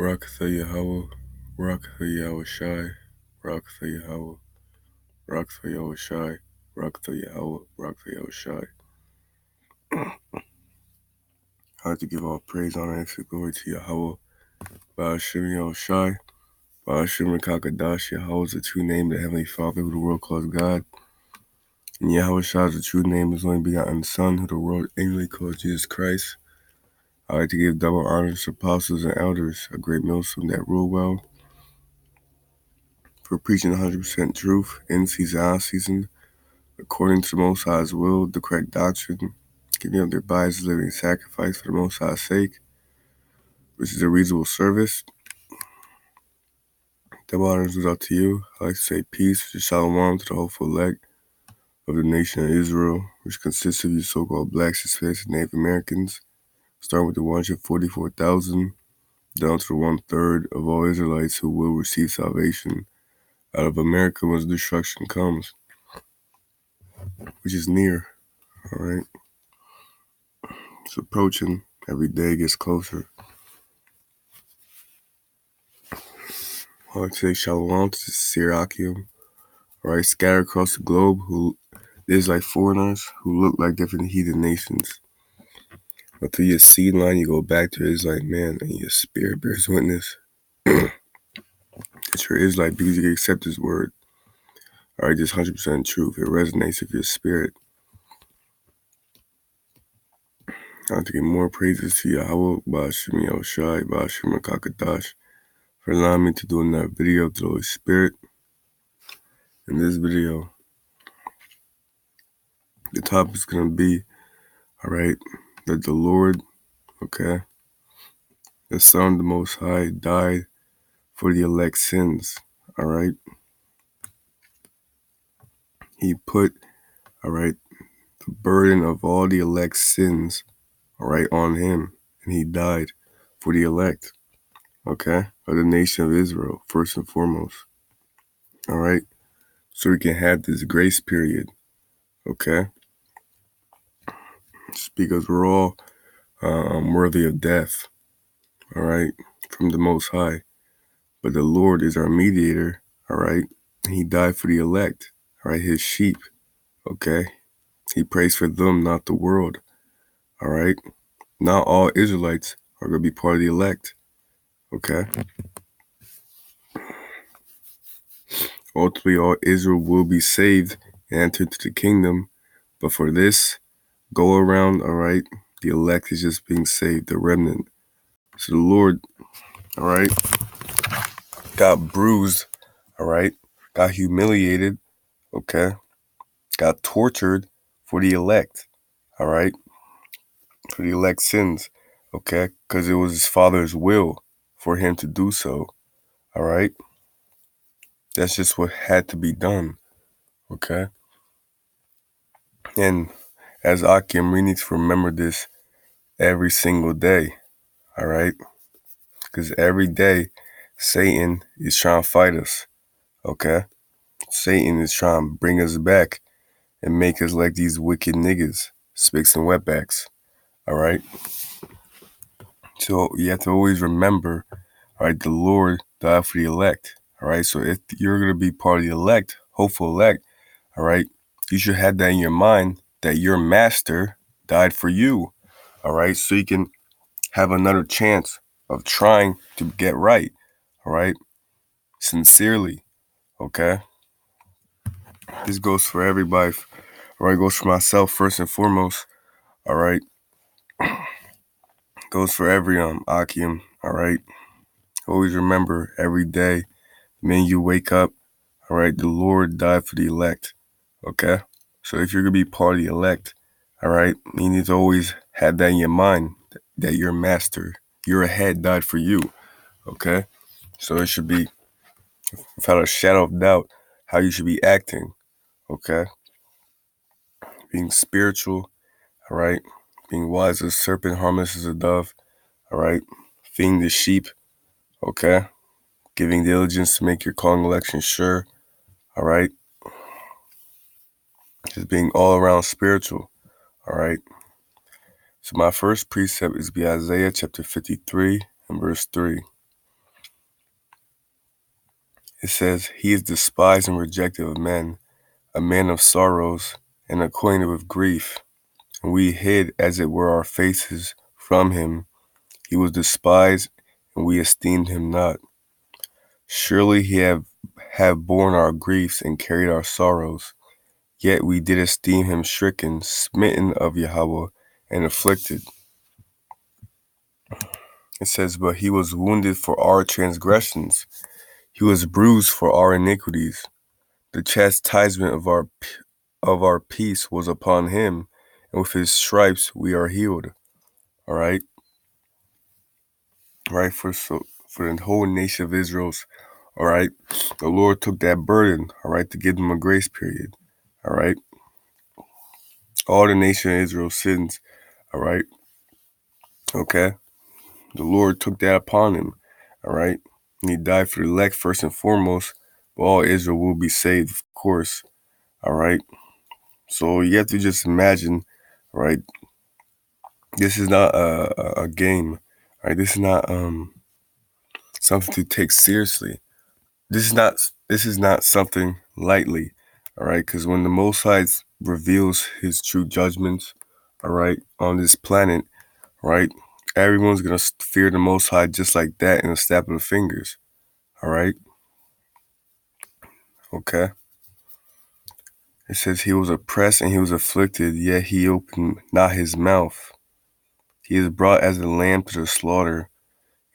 Barakatha Yahweh, Barakatha Yahweh Shai, Barakatha Yahweh, Barakatha Yahweh Shai, Barakatha Yahweh, Barakatha Yahweh Shai. I like to give all praise, honor, and glory to Yahweh, Ba'ashem Yahweh Shai, Ba'ashem Rakakadash. Yahweh is the true name of the Heavenly Father, who the world calls God. And Yahweh Shai is the true name of His only begotten Son, who the world annually calls Jesus Christ. I like to give double honors to apostles and elders, a great millstone that rule well, for preaching 100% truth, in season, out of season, according to the Most High's will, the correct doctrine, giving up their bodies as a living sacrifice for the Most High's sake, which is a reasonable service. Double honors is up to you. I like to say peace, which is shalom to the hopeful elect of the nation of Israel, which consists of you so-called blacks, Hispanics, and Native Americans, starting with the 144,000, down to the 1/3 of all Israelites who will receive salvation out of America once destruction comes, which is near, all right? It's approaching. Every day gets closer. I like to say shalom to the Sirakim, all right, scattered across the globe, who is like foreigners who look like different heathen nations. But through your seed line, you go back to Israelite man, and your spirit bears witness that you're Israelite because you accept His word. All right, just 100% truth. It resonates with your spirit. I like to give more praises to Yahweh, Ba'ashem Yahweh Shai, Ba'ashem Rakakadash, for allowing me to do another video to the Holy Spirit. In this video, the topic is going to be, all right, that the Lord, okay, the Son of the Most High died for the elect's sins, all right? He put, all right, the burden of all the elect's sins, all right, on Him, and He died for the elect, okay, of the nation of Israel, first and foremost, all right? So we can have this grace period, okay? Just because we're all worthy of death, all right, from the Most High. But the Lord is our mediator, all right? He died for the elect, all right, His sheep, okay? He prays for them, not the world, all right? Not all Israelites are going to be part of the elect, okay? Ultimately, all Israel will be saved and enter into the kingdom. But for this go around, all right, the elect is just being saved, the remnant. So the Lord, all right, got bruised, all right, got humiliated, okay, got tortured for the elect, all right, for the elect's sins, okay, because it was His Father's will for Him to do so, all right. That's just what had to be done, okay. And as Akim, we need to remember this every single day, all right, because every day Satan is trying to fight us, okay. Satan is trying to bring us back and make us like these wicked niggas, spicks and wetbacks, all right? So you have to always remember, all right, the Lord died for the elect, all right? So if you're going to be part of the elect, hopeful elect, all right, you should have that in your mind that your master died for you, all right? So you can have another chance of trying to get right, all right? Sincerely, okay? This goes for everybody, all right? It goes for myself first and foremost, all right? Goes for every Akim, all right? Always remember every day, the minute you wake up, all right, the Lord died for the elect, okay? So if you're going to be part of the elect, all right, you need to always have that in your mind, that your master, your head died for you, okay? So it should be, without a shadow of doubt, how you should be acting, okay? Being spiritual, all right? Being wise as a serpent, harmless as a dove, all right? Feeding the sheep, okay? Giving diligence to make your calling election sure, all right? Just being all around spiritual, all right? So my first precept is be Isaiah chapter 53 and verse 3. It says, He is despised and rejected of men, a man of sorrows and acquainted with grief. And we hid, as it were, our faces from him. He was despised, and we esteemed him not. Surely he have borne our griefs and carried our sorrows. Yet we did esteem him stricken, smitten of Yahweh, and afflicted. It says, But he was wounded for our transgressions. He was bruised for our iniquities. The chastisement of our peace was upon him, and with his stripes we are healed. All right. All right. For the whole nation of Israel's, all right, the Lord took that burden, all right, to give them a grace period. All right. All the nation of Israel sins. All right. Okay. The Lord took that upon him. All right. And he died for the elect first and foremost, but all Israel will be saved, of course. All right. So you have to just imagine, all right, this is not a game. All right. This is not something to take seriously. This is not something lightly. All right. Because when the Most High reveals his true judgments, all right, on this planet, right, everyone's going to fear the Most High just like that in a snap of the fingers. All right. Okay. It says he was oppressed and he was afflicted, yet he opened not his mouth. He is brought as a lamb to the slaughter,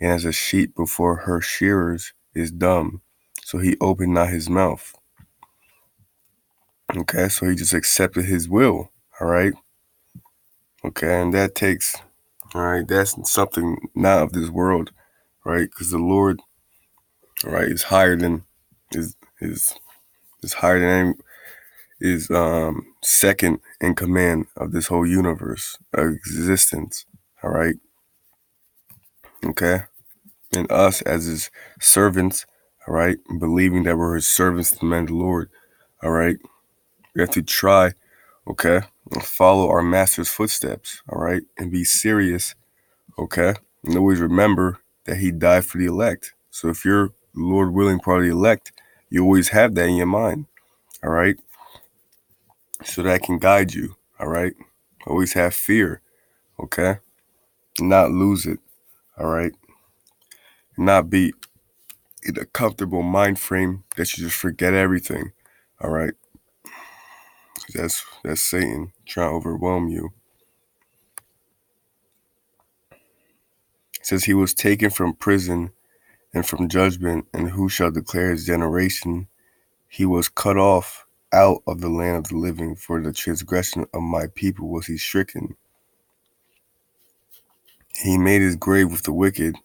and as a sheep before her shearers is dumb. So he opened not his mouth. Okay, so he just accepted his will. All right. Okay, and that takes, all right, that's something not of this world, right? Because the Lord, all right, is higher than is higher than any, is second in command of this whole universe of existence. All right. Okay. And us as his servants, all right, believing that we're his servants to the man of the Lord. All right. We have to try, okay, and follow our master's footsteps, all right, and be serious, okay, and always remember that he died for the elect. So if you're, Lord willing, part of the elect, you always have that in your mind, all right, so that can guide you, all right. Always have fear, okay, not lose it, all right, not be in a comfortable mind frame that you just forget everything, all right. That's Satan trying to overwhelm you. It says he was taken from prison and from judgment, and who shall declare his generation? He was cut off out of the land of the living. For the transgression of my people was he stricken. He made his grave with the wicked,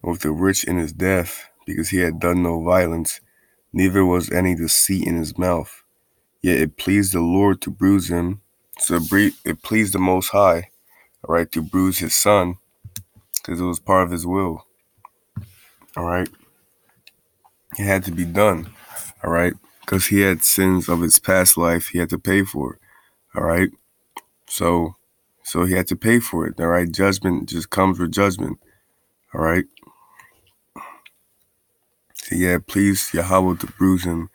and with the rich in his death, because he had done no violence, neither was any deceit in his mouth. Yet it pleased the Lord to bruise him. So it pleased the Most High, all right, to bruise his son, because it was part of his will. All right. It had to be done. All right. Because he had sins of his past life he had to pay for. All right. So he had to pay for it. All right. Judgment just comes with judgment. All right. So he had pleased Yahweh to bruise him.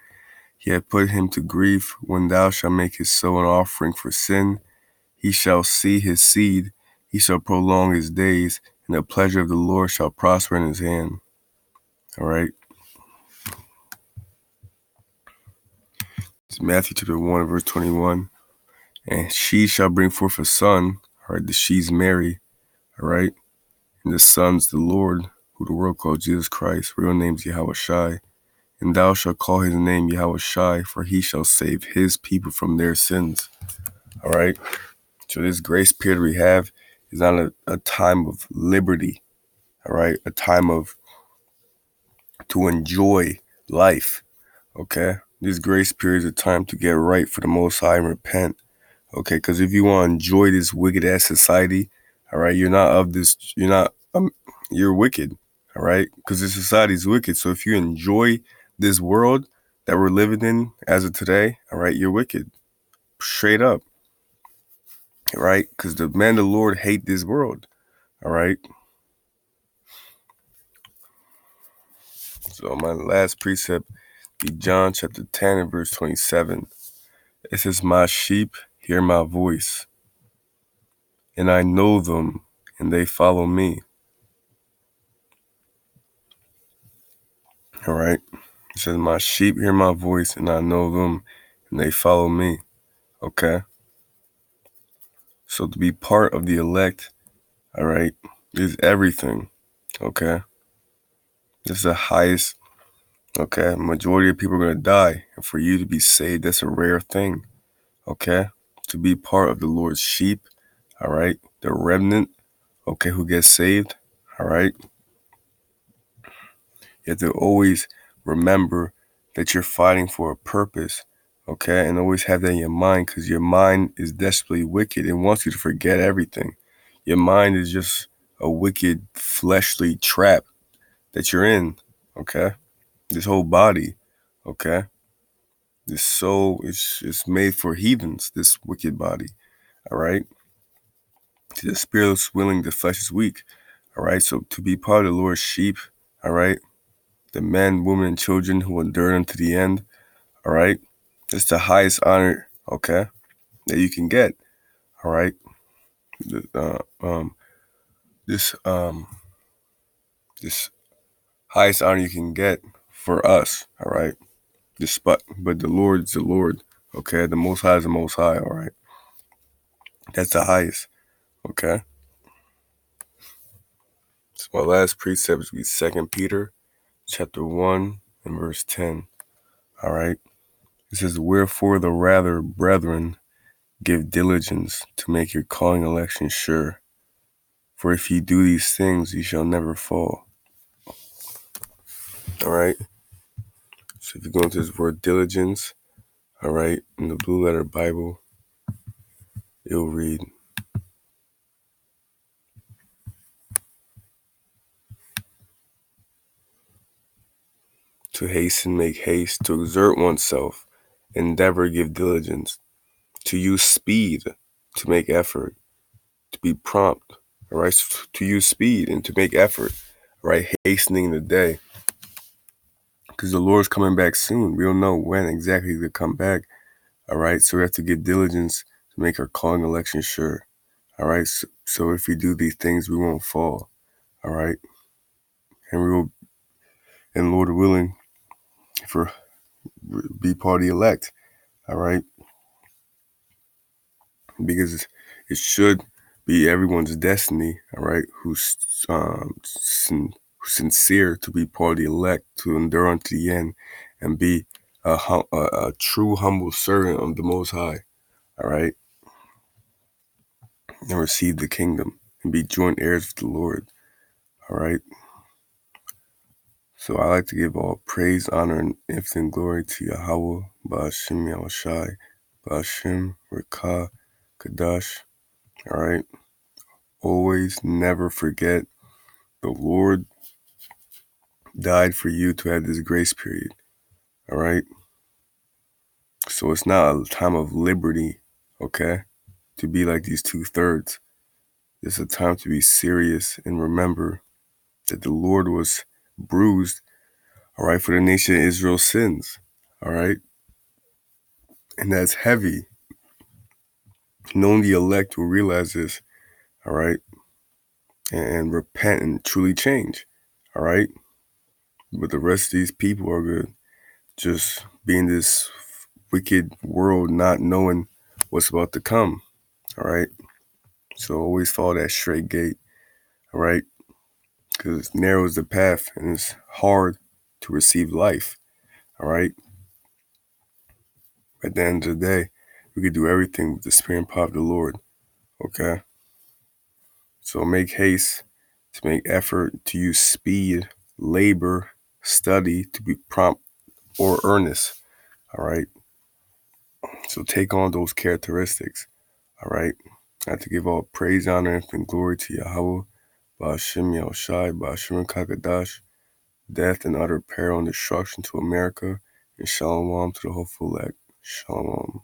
He had put him to grief. When thou shalt make his soul an offering for sin, he shall see his seed. He shall prolong his days, and the pleasure of the Lord shall prosper in his hand. All right. It's Matthew chapter 1, verse 21. And she shall bring forth a son. All right. The she's Mary. All right. And the son's the Lord, who the world called Jesus Christ. Real name's Yahweh Shai. And thou shalt call his name Yahweh Shai, for he shall save his people from their sins. All right. So this grace period we have is not a time of liberty. All right. A time of to enjoy life. Okay. This grace period is a time to get right for the Most High and repent. Okay. Because if you want to enjoy this wicked ass society, all right, you're not of this. You're wicked. All right. Because this society is wicked. So if you enjoy this world that we're living in as of today, all right, you're wicked. Straight up. All right. Because the men of the Lord hate this world. All right. So my last precept John chapter 10 and verse 27. It says, my sheep hear my voice, and I know them, and they follow me. All right. It says, my sheep hear my voice, and I know them, and they follow me. Okay. So to be part of the elect, all right, is everything. Okay. This is the highest. Okay. Majority of people are going to die. And for you to be saved, that's a rare thing. Okay. To be part of the Lord's sheep, all right, the remnant, okay, who gets saved, all right. You have to always remember that you're fighting for a purpose, okay? And always have that in your mind, because your mind is desperately wicked. It wants you to forget everything. Your mind is just a wicked, fleshly trap that you're in, okay? This whole body, okay? This soul is made for heathens, this wicked body, all right? The spirit is willing, the flesh is weak, all right? So to be part of the Lord's sheep, all right? The men, women, and children who endure unto the end, all right? It's the highest honor, okay, that you can get, all right? This this highest honor you can get for us, all right? But the Lord is the Lord, okay? The Most High is the Most High, all right? That's the highest, okay? So my last precept is 2 Peter chapter 1 and verse 10, all right? It says, wherefore the rather, brethren, give diligence to make your calling election sure. For if ye do these things, ye shall never fall. All right. So if you go into this word diligence, all right, in the Blue Letter Bible, it'll read, to hasten, make haste, to exert oneself, endeavor, give diligence, to use speed, to make effort, to be prompt, all right, so to use speed and to make effort, all right, hastening the day. Because the Lord's coming back soon. We don't know when exactly he'll come back. All right. So we have to give diligence to make our calling election sure. All right. So if we do these things, we won't fall. All right. And we will, and Lord willing, for be party elect. All right. Because it should be everyone's destiny. All right. Who's sincere to be party elect, to endure unto the end, and be a true humble servant of the Most High. All right. And receive the kingdom and be joint heirs with the Lord. All right. So I like to give all praise, honor, and infinite glory to Yahweh, Ba'ashem Yahushai, Ba'ashem Rekah Kadash. All right. Always never forget the Lord died for you to have this grace period. All right. So it's not a time of liberty, okay, to be like these 2/3. It's a time to be serious and remember that the Lord was bruised, all right, for the nation of Israel's sins, all right? And that's heavy. Knowing the elect will realize this, all right, and repent and truly change, all right? But the rest of these people are good, just being this wicked world, not knowing what's about to come, all right? So always follow that straight gate, all right? Because narrow is the path and it's hard to receive life, all right? At the end of the day, we could do everything with the spirit and power of the Lord, okay? So make haste to make effort, to use speed, labor, study, to be prompt or earnest, all right? So take on those characteristics, all right? I have to give all praise, honor, and glory to Yahweh, Ba'ashem Yahushai, Ba'ashem Kakadash, death and utter peril and destruction to America, and shalom to the hopeful elect. Shalom.